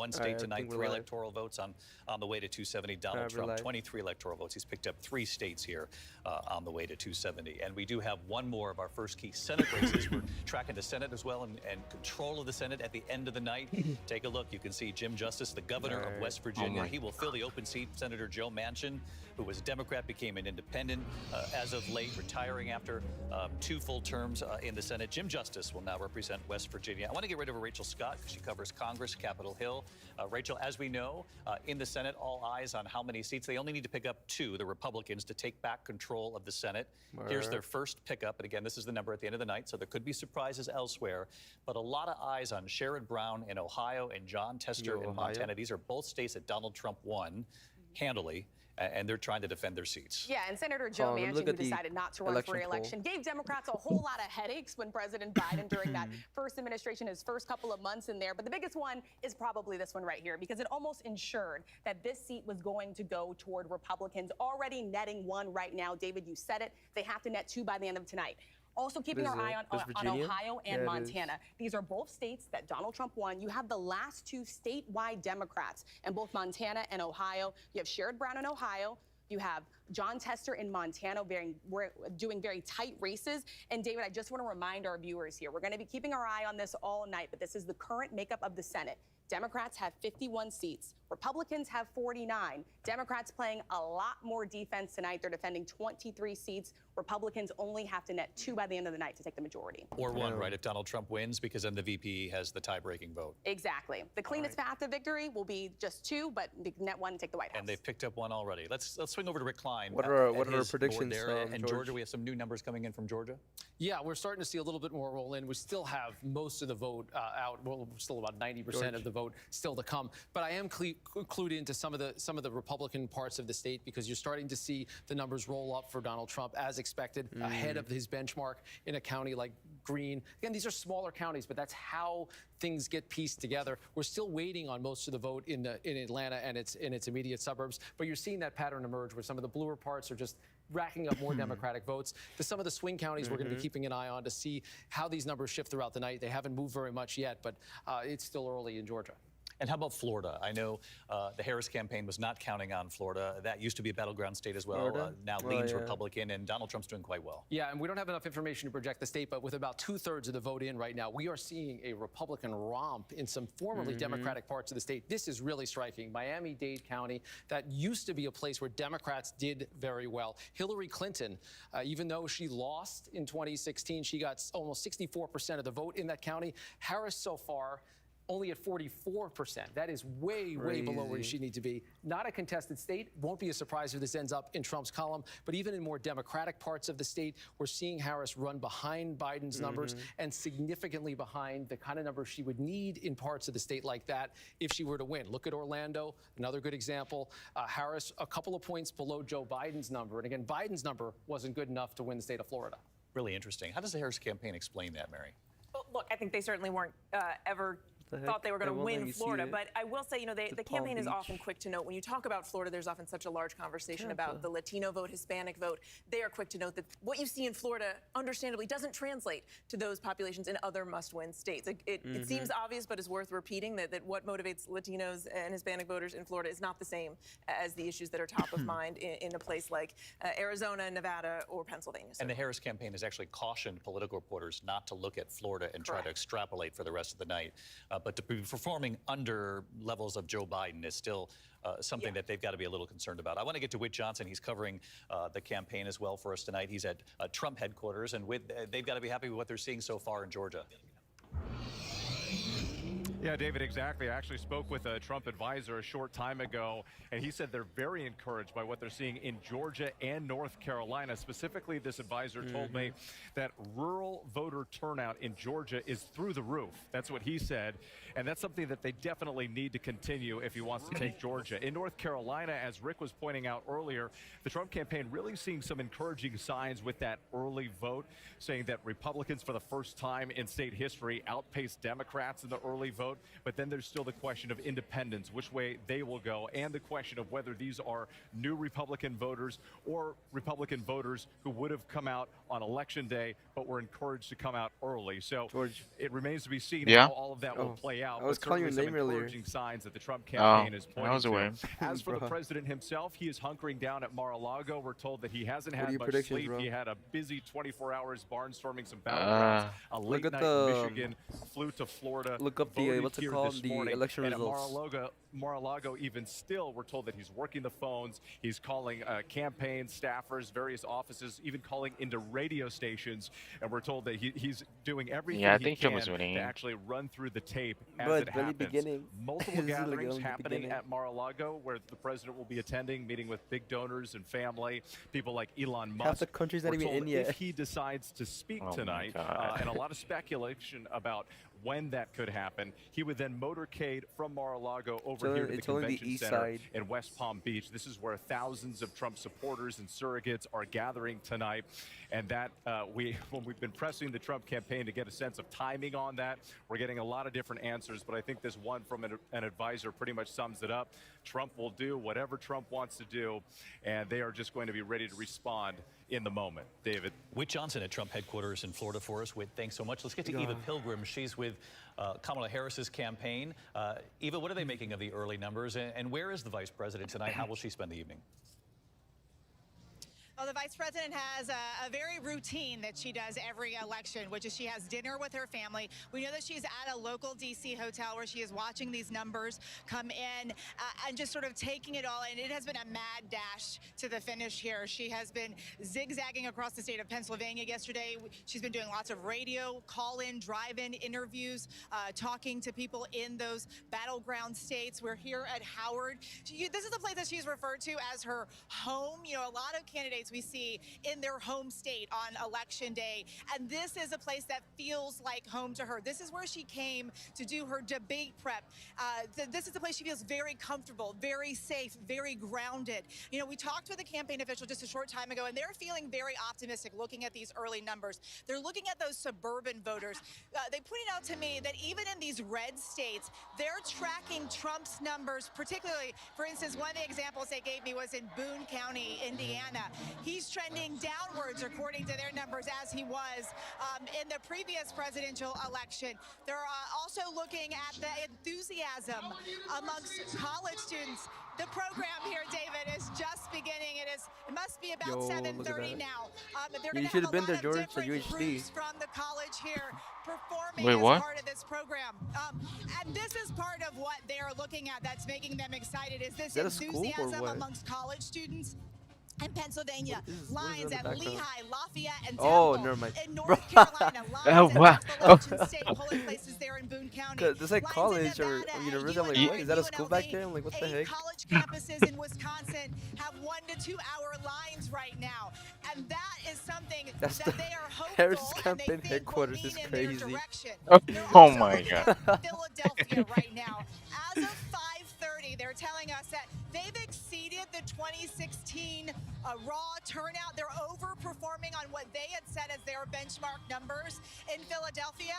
one state tonight, 3 electoral votes on the way to 270. Donald Trump, 23 electoral votes. He's picked up 3 states here on the way to 270. And we do have one more of our first key Senate races. We're tracking the Senate as well and control of the Senate at the end of the night. Take a look. You can see Jim Justice, the governor of West Virginia. He will fill the open seat. Senator Joe Manchin, who was a Democrat, became an independent as of late, retiring after 2 full terms in the Senate. Jim Justice will now represent West Virginia. I want to get rid of Rachel Scott because she covers Congress, Capitol Hill. Rachel, as we know, in the Senate, all eyes on how many seats. They only need to pick up 2, the Republicans, to take back control of the Senate. Here's their first pickup. And again, this is the number at the end of the night, so there could be surprises elsewhere. But a lot of eyes on Sherrod Brown in Ohio and John Tester in Montana. These are both states that Donald Trump won handily, and they're trying to defend their seats. Yeah, and Senator Joe Manchin, who decided not to run for re-election, gave Democrats a whole lot of headaches when President Biden, during that first administration, his first couple of months in there. But the biggest one is probably this one right here, because it almost ensured that this seat was going to go toward Republicans, already netting 1 right now. David, you said it. They have to net 2 by the end of tonight. Also keeping our eye on Ohio and Montana. These are both states that Donald Trump won. You have the last 2 statewide Democrats in both Montana and Ohio. You have Sherrod Brown in Ohio. You have John Tester in Montana doing very tight races. And David, I just want to remind our viewers here, we're going to be keeping our eye on this all night, but this is the current makeup of the Senate. Democrats have 51 seats. Republicans have 49. Democrats playing a lot more defense tonight. They're defending 23 seats. Republicans only have to net 2 by the end of the night to take the majority. Or 1, right, if Donald Trump wins, because then the VP has the tie-breaking vote. Exactly. The cleanest path to victory will be just 2, but net 1 and take the White House. And they've picked up 1 already. Let's swing over to Rick Klein. What are our predictions there? And Georgia, we have some new numbers coming in from Georgia. Yeah, we're starting to see a little bit more roll in. We still have most of the vote out. Well, still about 90% of the vote still to come. But I am clued into some of the Republican parts of the state, because you're starting to see the numbers roll up for Donald Trump as expected, ahead of his benchmark in a county like Greene. Again, these are smaller counties, but that's how things get pieced together. We're still waiting on most of the vote in Atlanta and its immediate suburbs, but you're seeing that pattern emerge where some of the bluer parts are just racking up more Democratic votes. Some of the swing counties we're going to be keeping an eye on to see how these numbers shift throughout the night. They haven't moved very much yet, but it's still early in Georgia. And how about Florida? I know the Harris campaign was not counting on Florida. That used to be a battleground state as well. Now leans Republican, and Donald Trump's doing quite well. Yeah, and we don't have enough information to project the state, but with about 2/3 of the vote in right now, we are seeing a Republican romp in some formerly Democratic parts of the state. This is really striking. Miami-Dade County, that used to be a place where Democrats did very well. Hillary Clinton, even though she lost in 2016, she got almost 64% of the vote in that county. Harris so far only at 44%. That is way below where she needs to be. Not a contested state. Won't be a surprise if this ends up in Trump's column. But even in more Democratic parts of the state, we're seeing Harris run behind Biden's numbers and significantly behind the kind of numbers she would need in parts of the state like that if she were to win. Look at Orlando, another good example. Harris, a couple of points below Joe Biden's number. And again, Biden's number wasn't good enough to win the state of Florida. Really interesting. How does the Harris campaign explain that, Mary? Well, look, I think they certainly weren't ever thought they were going to win Florida. But I will say, you know, the campaign is often quick to note. When you talk about Florida, there's often such a large conversation about the Latino vote, Hispanic vote. They are quick to note that what you see in Florida, understandably, doesn't translate to those populations in other must-win states. It seems obvious, but it's worth repeating that what motivates Latinos and Hispanic voters in Florida is not the same as the issues that are top of mind in a place like Arizona, Nevada, or Pennsylvania. And the Harris campaign has actually cautioned political reporters not to look at Florida and try to extrapolate for the rest of the night. But to be performing under levels of Joe Biden is still something that they've got to be a little concerned about. I want to get to Whit Johnson. He's covering the campaign as well for us tonight. He's at Trump headquarters, and they've got to be happy with what they're seeing so far in Georgia. Yeah, David, exactly. I actually spoke with a Trump advisor a short time ago, and he said they're very encouraged by what they're seeing in Georgia and North Carolina. Specifically, this advisor told me that rural voter turnout in Georgia is through the roof. That's what he said, and that's something that they definitely need to continue if he wants to take Georgia. In North Carolina, as Rick was pointing out earlier, the Trump campaign really seeing some encouraging signs with that early vote, saying that Republicans for the first time in state history outpaced Democrats in the early vote. vote, but then there's still the question of independents, which way they will go, and the question of whether these are new Republican voters or Republican voters who would have come out on Election Day but were encouraged to come out early. So George. it remains to be seen Yeah. how all of that will play out. I was but calling your certainly name some earlier. encouraging signs that the Trump campaign is I pointing was to. away. As for the Bro. president himself, he is hunkering down at Mar-a-Lago. We're told that he hasn't What are had your much predictions, sleep. bro? He had a busy 24 hours barnstorming some battlegrounds. A late Look at night the- in Michigan, flew to Florida. Look up the, voted what's it here called? this The morning, election and results. At Mar-a-Lago, even still, we're told that he's working the phones. He's calling campaign staffers, various offices, even calling into radio stations. And we're told that he's doing everything Yeah, I he think can Trump was winning. to actually run through the tape as Bro, it it's barely happens. beginning. Multiple This is like gatherings only the happening beginning. at Mar-a-Lago where the president will be attending, meeting with big donors and family, people like Elon Musk. Half the country's not We're even told in yet. if he decides to speak Oh my tonight, God. and a lot of speculation about when that could happen, he would then motorcade from Mar-a-lago over here to the It's only the convention east center side. in West Palm Beach. This is where thousands of Trump supporters and surrogates are gathering tonight. And that when we've been pressing the Trump campaign to get a sense of timing on that, we're getting a lot of different answers. But I think this one from an advisor pretty much sums it up. Trump will do whatever Trump wants to do, and they are just going to be ready to respond in the moment. David. Whit Johnson at Trump headquarters in Florida for us. Whit, thanks so much. Let's get to Eva Pilgrim. She's with Kamala Harris's campaign. Eva, what are they making of the early numbers? And where is the vice president tonight? How will she spend the evening? Well, the vice president has a very routine that she does every election, which is she has dinner with her family. We know that she's at a local D.C. hotel where she is watching these numbers come in and just sort of taking it all in. It has been a mad dash to the finish here. She has been zigzagging across the state of Pennsylvania yesterday. She's been doing lots of radio, call-in, drive-in interviews, talking to people in those battleground states. We're here at Howard. This is the place that she's referred to as her home. You know, a lot of candidates we see in their home state on election day. And this is a place that feels like home to her. This is where she came to do her debate prep. This is a place she feels very comfortable, very safe, very grounded. You know, we talked with a campaign official just a short time ago, and they're feeling very optimistic looking at these early numbers. They're looking at those suburban voters. They pointed out to me that even in these red states, they're tracking Trump's numbers, particularly, for instance, one of the examples they gave me was in Boone County, Indiana. He's trending downwards according to their numbers as he was in the previous presidential election. They're also looking at the enthusiasm amongst college students. The program here, David, is just beginning. It must be about 7:30 now. They're going to have a lot of different groups from the college here performing as part of this program. And this is part of what they're looking at that's making them excited, is this enthusiasm amongst college students in Pennsylvania, lines at Lehigh, Lafayette, and Temple. In North Carolina, lines at Appalachian State polling places there in Boone County. It's like college or university. I'm like, what? Is that a school back there? I'm like, what the heck? College campuses in Wisconsin have 1 to 2 hour lines right now. And that is something that they are hopeful Harris and they campaign think headquarters will is lean in their crazy. direction. Oh my God. Philadelphia right now. As of 5:30, they're telling us that they've exceeded the 2016 raw turnout. They're overperforming on what they had set as their benchmark numbers in Philadelphia.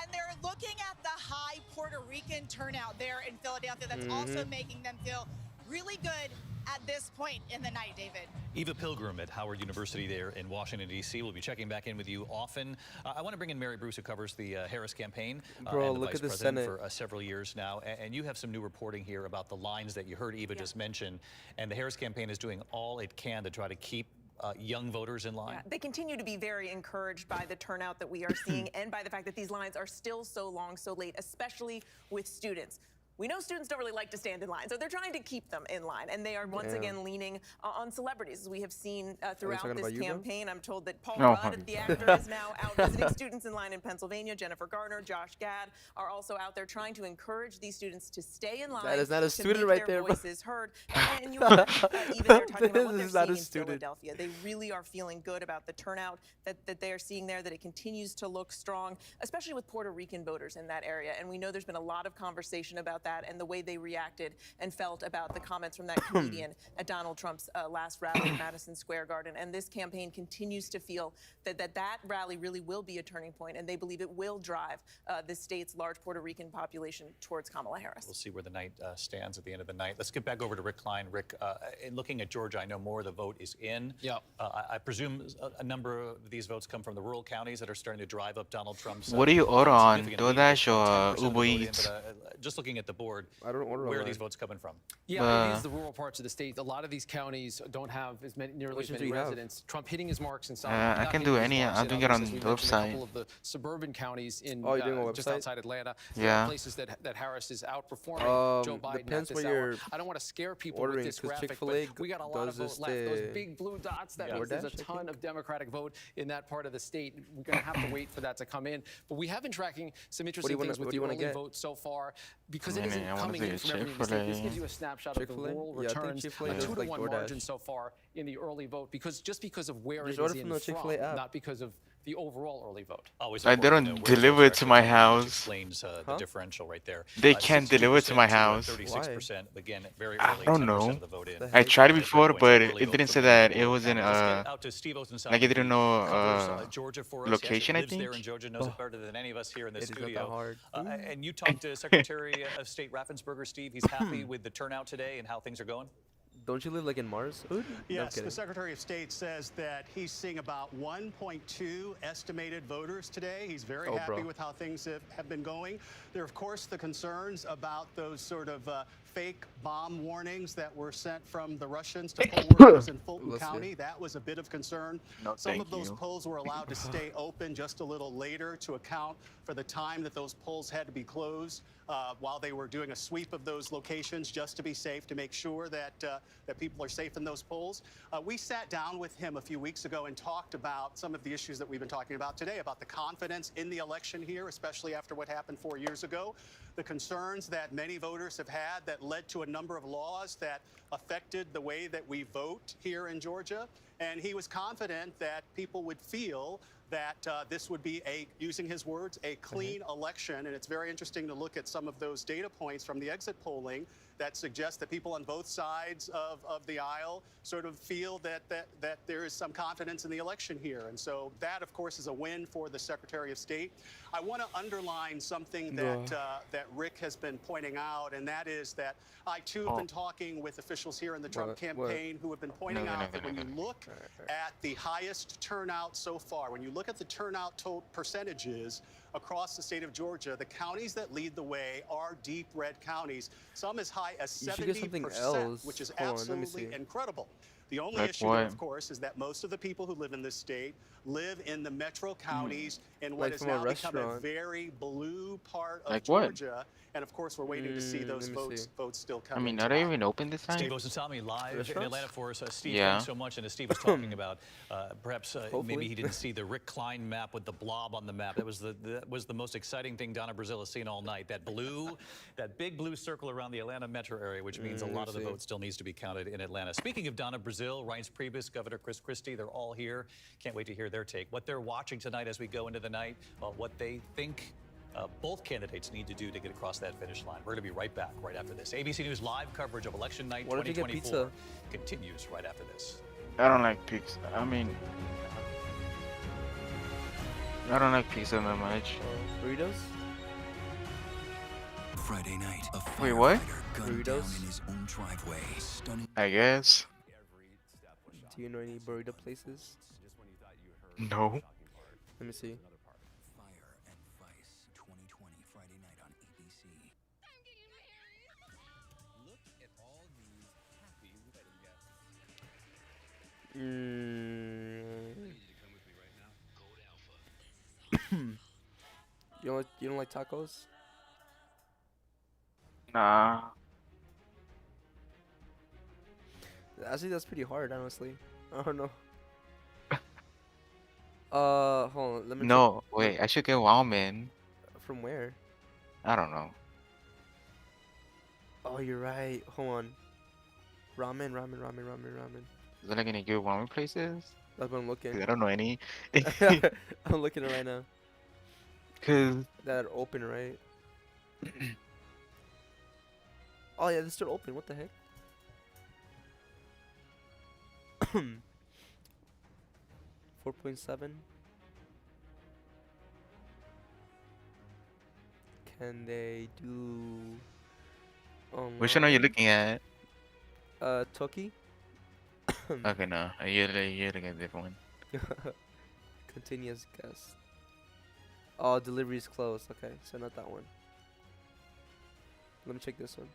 And they're looking at the high Puerto Rican turnout there in Philadelphia. That's also making them feel really good at this point in the night, David. Eva Pilgrim at Howard University there in Washington, D.C. We'll be checking back in with you often. I want to bring in Mary Bruce, who covers the Harris campaign and the look vice at the president Senate for several years now. And you have some new reporting here about the lines that you heard Eva just mention. And the Harris campaign is doing all it can to try to keep young voters in line. Yeah, they continue to be very encouraged by the turnout that we are seeing and by the fact that these lines are still so long, so late, especially with students. We know students don't really like to stand in line, so they're trying to keep them in line. And they are once again leaning on celebrities, as we have seen throughout this campaign. I'm told that Paul Rudd, the actor, is now out visiting students in line in Pennsylvania. Jennifer Garner, Josh Gad are also out there trying to encourage these students to stay in line. That is not a student to make right their there, bro. voices heard. And you heard even they're talking about what This they're is not a seeing in student. Philadelphia. They really are feeling good about the turnout that they are seeing there, that it continues to look strong, especially with Puerto Rican voters in that area. And we know there's been a lot of conversation about about that and the way they reacted and felt about the comments from that comedian at Donald Trump's last rally at Madison Square Garden. And this campaign continues to feel that rally really will be a turning point, and they believe it will drive the state's large Puerto Rican population towards Kamala Harris. We'll see where the night stands at the end of the night. Let's get back over to Rick Klein. Rick, in looking at Georgia, I know more of the vote is in. Yeah. I presume a number of these votes come from the rural counties that are starting to drive up Donald Trump's. What do you order on significant DoorDash lead, 10% or of the Uber vote in, Eats? but, just looking at the board, I don't order where are online. these votes coming from? Yeah, it is the rural parts of the state. A lot of these counties don't have nearly Which as ones do many you have? residents. Trump hitting his marks in South. I not can hitting do his any. marks I'll in do it others, on as we the mentioned, a website. couple of the suburban counties in Oh, you're doing a just website? outside Atlanta. Yeah. Places that Harris is outperforming Joe Biden depends at this where hour. you're I don't want to scare people ordering, with this 'cause graphic, Chick-fil-A but we got a lot of does vote left. this, Those big blue dots, that Yeah. means there's a DoorDash, I ton think. of Democratic vote in that part of the state. We're going to have to wait for that to come in. But we have been tracking some interesting things with the early vote so far because it isn't I wanna coming see in a from every state. This gives you a Chick-fil-A. snapshot of the Chick-fil-A? rural Yeah, I think returns, Chick-fil-A a does 2-to-1 like margin DoorDash. so far in the early vote because of where Just it is order in from the Chick-fil-A app. not because of the overall early vote. Always Like, they important don't to know where deliver votes it to are my actually coming, which house. explains the Huh? differential right there. They can't deliver it to my 62% house. 36%. Again, very I early. don't 10% know. of the vote in. The I heck? tried it Great before, points. but Early it vote didn't from say the that it rural was in counties. Let's get out to Steve Osensabe, like it didn't who know covers, Georgia for us. He actually location, I lives there in think. Georgia, knows it better than any of us here in this It is not that studio. hard. And you talked to Secretary of State Raffensperger, Steve. He's happy with the turnout today and how things are going. Don't you live like in Mars? Hood? No, I'm Yes, kidding. the Secretary of State says that he's seeing about 1.2 estimated voters today. He's very Oh, happy bro. with how things have been going. There are, of course, the concerns about those sort of fake bomb warnings that were sent from the Russians to poll workers in Fulton Bless you. County. That was a bit of concern. No, Some thank of those you. polls were allowed to stay open just a little later to account for the time that those polls had to be closed while they were doing a sweep of those locations just to be safe, to make sure that that people are safe in those polls. We sat down with him a few weeks ago and talked about some of the issues that we've been talking about today, about the confidence in the election here, especially after what happened 4 years ago, the concerns that many voters have had that led to a number of laws that affected the way that we vote here in Georgia. And he was confident that people would feel that this would be using his words, a clean election. And it's very interesting to look at some of those data points from the exit polling that suggest that people on both sides of the aisle sort of feel that there is some confidence in the election here. And so that, of course, is a win for the Secretary of State. I want to underline something that Rick has been pointing out, and that is that I, too, have been talking with officials here in the Trump campaign who have been pointing out that when you look at the highest turnout so far, when you look at the turnout percentages across the state of Georgia, the counties that lead the way are deep red counties, some as high as You should get something 70%, else. which is Hold on, let me absolutely see. incredible. The only Like issue, there, what? of course, is that most of the people who live in this state live in the metro counties in what Like has from a now become a restaurant. very blue part of Like what? Georgia. And of course, we're waiting to see those let me votes still I come mean, in are they tonight. even open this time? Steve Osensabe live in Restaurants? Atlanta for us. Steve, Yeah. thanks so much. And as Steve was talking about, perhaps maybe Hopefully. he didn't see the Rick Klein map with the blob on the map. That was the most exciting thing Donna Brazil has seen all night. That big blue circle around the Atlanta metro area, which means a lot of the vote still needs to be counted in Atlanta. Speaking of Donna Brazil, Reince Priebus, Governor Chris Christie, they're all here. Can't wait to hear their take. What they're watching tonight as we go into the night, what they think both candidates need to do to get across that finish line. We're going to be right back right after this. ABC News live coverage of Election Night What if you get 2024 pizza? continues right after this. I don't like pizza. I mean, I don't like pizza that much. Burritos? Friday night, a Wait, what? firefighter gunned down Burritos? in his own driveway. Stunning. I guess. Do you know any burrito places? No. Let me see. Fire and Vice 2020 Friday night on ABC. Look at all these happy wedding guests. Mm. You need to come with me right now. Code Alpha. You don't like tacos? Nah. Actually, that's pretty hard, honestly. I don't know. Hold on. Let me No, wait. I should get ramen. check. From where? I don't know. Oh, you're right. Hold on. Ramen. Is there like any good ramen places? That's what I'm 'Cause looking. I don't know any. I'm looking at it right now. Cause That are open, right? Oh yeah, they're still open. What the heck? 4.7. Can they do? Which one are you looking at? Toki. Okay, no. You're looking at a different one. Continuous guest. Oh, delivery is closed. Okay, so not that one. Let me check this one.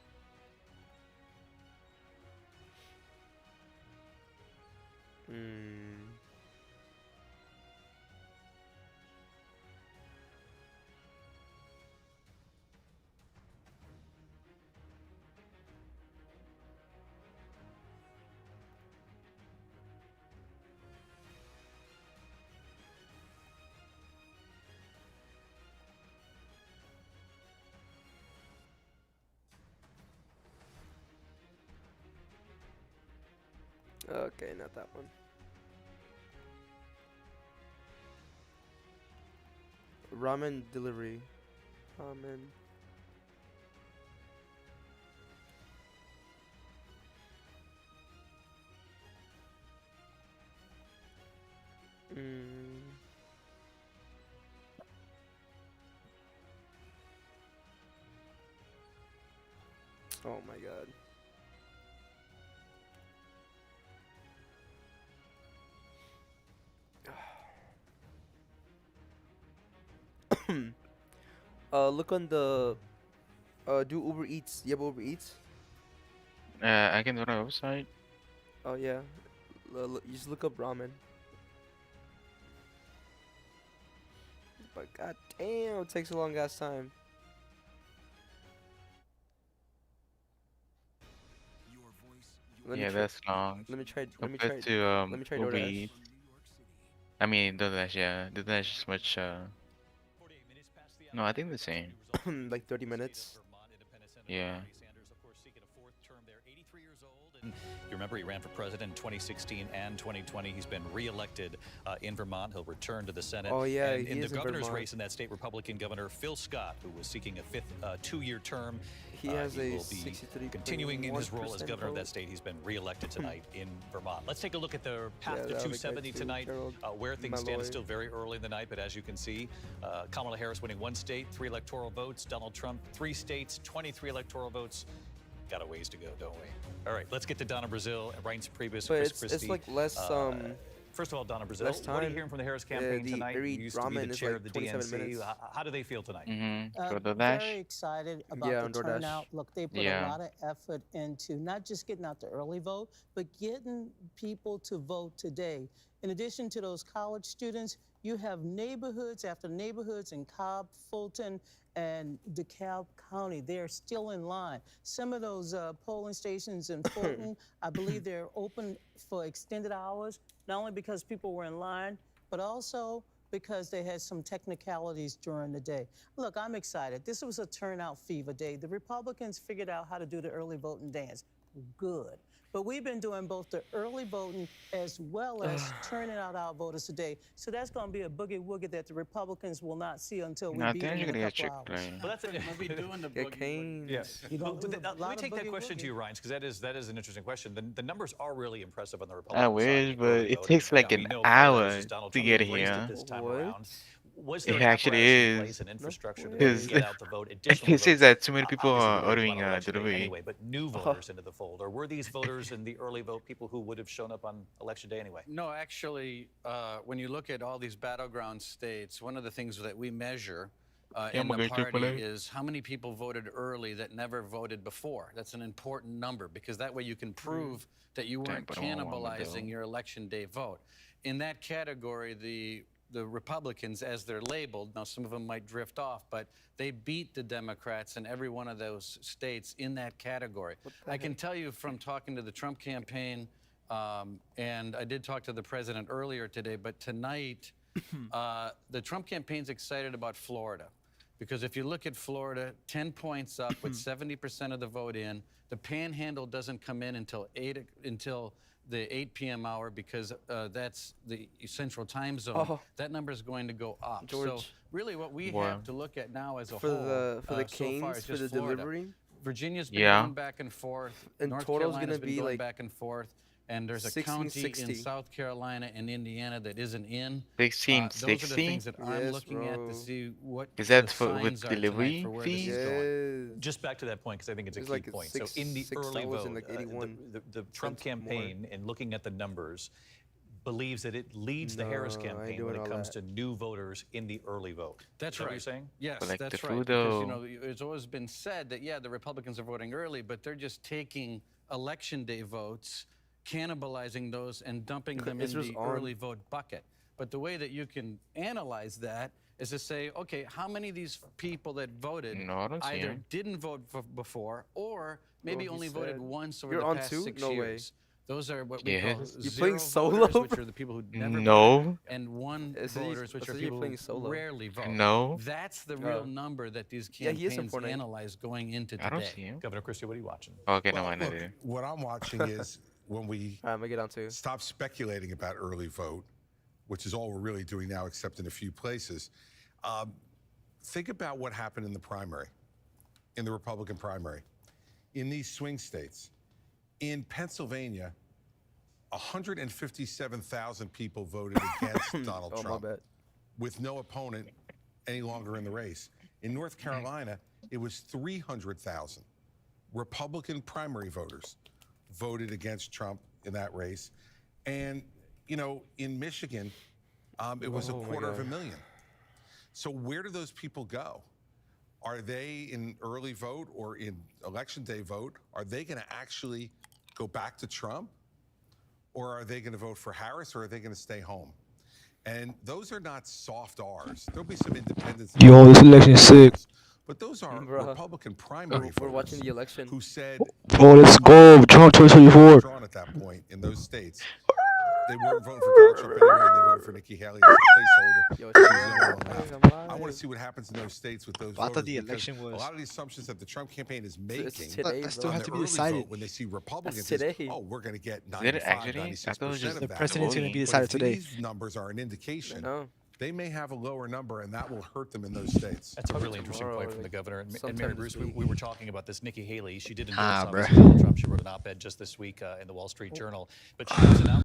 Okay, not that one. Ramen delivery. Ramen. Oh my god. Look on the do Uber Eats. You have Uber Eats? I can go to the website. Oh yeah. You just look up ramen. But god damn, it takes a long ass time. Yeah, that's long. Let me try. Compared to let me try Uber DoorDash. Eats. I mean, DoorDash, yeah. DoorDash is much, no, I think the same. Like 30 minutes. Yeah. You remember he ran for president in 2016 and 2020. He's been re-elected in Vermont. He'll return to the Senate. Oh yeah, and he in the is in governor's Vermont. race in that state, Republican Governor Phil Scott, who was seeking a fifth two-year term. He has he a will be 63.1% continuing in his role as governor of vote. that state. He's been re-elected tonight in Vermont. Let's take a look at the path Yeah, to that other guy 270 too, tonight. Gerald Where things stand Malloy. is still very early in the night, but as you can see, Kamala Harris winning one state, 3 electoral votes. Donald Trump, 3 states, 23 electoral votes. Got a ways to go, don't we? All right, let's get to Donna Brazil, Reince Priebus, But Chris it's Christie. like less First of all, Donna Brazil, less what are you time. hearing from the Harris campaign The tonight? You Erie used to be ramen the is chair like of the 27 DNC. minutes. How do they feel tonight? For DoorDash? Very excited about Yeah, on the DoorDash. turnout. Look, they put Yeah. a lot of effort into not just getting out the early vote, but getting people to vote today. In addition to those college students, you have neighborhoods after neighborhoods in Cobb, Fulton, and DeKalb County. They're still in line. Some of those polling stations in Fulton, I believe they're open for extended hours, not only because people were in line, but also because they had some technicalities during the day. Look, I'm excited. This was a turnout fever day. The Republicans figured out how to do the early voting dance. Good. But we've been doing both the early voting as well as turning out our voters today. So that's going to be a boogie-woogie that the Republicans will not see until we No, I beat think them you're in gonna a get couple hours. Chick-fil-A. Well, that's it. We'll be doing the Get boogie. Canes. Yes. You don't do a Let lot me of take that boogie question to woogie. you, Reince, because that is an interesting question. The numbers are really impressive on the I Republican wish, side. but Early it voting. takes like Now, we an know hour versus Donald to Trump get embraced it here. this time What? around. Was there It an actually apparatus in is. place, an infrastructure way. to Because get out the vote? Additional it says votes? that too many people Obviously, are we always ordering want election day delivery. anyway, but new voters into the fold, or were these voters in the early vote people who would have shown up on election day anyway? No, actually, when you look at all these battleground states, one of the things that we measure in I'm the gonna get party Chick-fil-A. is how many people voted early that never voted before. That's an important number because that way you can prove that you weren't but I don't want one of cannibalizing those. your election day vote. In that category, the Republicans, as they're labeled, now some of them might drift off, but they beat the Democrats in every one of those states in that category. I can tell you from talking to the Trump campaign, and I did talk to the president earlier today, but tonight, the Trump campaign's excited about Florida. Because if you look at Florida, 10 points up with 70% of the vote in, the panhandle doesn't come in until the 8 p.m. hour because that's the central time zone. Oh. That number is going to go up. So George. really what we Wow. have to look at now as a For whole the so far canes is for just the Florida. delivery. Virginia's been Yeah. going back and forth. And North total's Carolina's gonna been be going like back and forth. And there's a 16, county 60. in South Carolina and Indiana that isn't in. 16, Those are the 60? things that I'm Yes, looking at bro. to see what Is that the for with signs are tonight delivery for where this fees? is going. Yes. Just back to that point, because I think it's a It's key like point. six- so in the early $6 vote, and like 81 the Trump cents more. campaign, and looking at the numbers, believes that it leads the Harris No, I ain't campaign doing when it all comes that. to new voters in the early vote. That's Is that right. what you're saying? Yes, But like that's the right. Because, you Trudeau- know, it's always been said that, yeah, the Republicans are voting early, but they're just taking election day votes, cannibalizing those, and dumping them in Israel's the on. early vote bucket. But the way that you can analyze that is to say, okay, how many of these people that voted No, I don't see either him. didn't vote before or maybe he only voted said- once over You're the on past too? 6 No way. years. Those are what we Yeah. call You're zero playing solo, voters, which bro? are the people who never No. voted, and one I said you- voters, which I are said you're people playing who solo. rarely vote. No. That's the real Oh. number that these Yeah, he is campaigns in Fortnite. analyze going into I don't today. see him. Governor Christie, what are you watching? Okay, no, Well, I know. look, what I'm watching is when we I'm gonna get on to. stop speculating about early vote, which is all we're really doing now, except in a few places. Think about what happened in the primary, in the Republican primary, in these swing states. In Pennsylvania, 157,000 people voted against Donald Oh, Trump my bad. with no opponent any longer in the race. In North Carolina, it was 300,000 Republican primary voters voted against Trump in that race. And, you know, in Michigan, it was Oh, a my quarter of God. a million. So where do those people go? Are they in early vote or in election day vote? Are they going to actually go back to Trump? Or are they going to vote for Harris, or are they going to stay home? And those are not soft R's. There'll be some independents. Yo, this election is sick. But those are Bruh. Republican primary We're watching voters the election. who said, Bro, let's go. Trump 2024. drawn at that point in those states. They weren't voting for Donald Trump anyway, and they voted for Nikki Haley as a placeholder. Yo, She was the only one left. I'm I want live. to see what happens in those states with those But I thought voters, the because election a was- lot of the assumptions that the Trump campaign is It's making today, That still bro. has on to the be early decided. vote when they see Republicans today. is, oh, we're going to get Did it 95, actually? I 96% thought it was just of The that. president's going to be voting. But decided if today. these numbers are an indication, No. they may have a lower number, and that will hurt them in those states. That's a really interesting tomorrow, point from the like, governor. And sometime Mary this Bruce, we week. were talking about this Nikki Haley. She did endorse Ah, obviously bruh. Donald Trump. She wrote an op-ed just this week in the Wall Street Journal. But she was announcing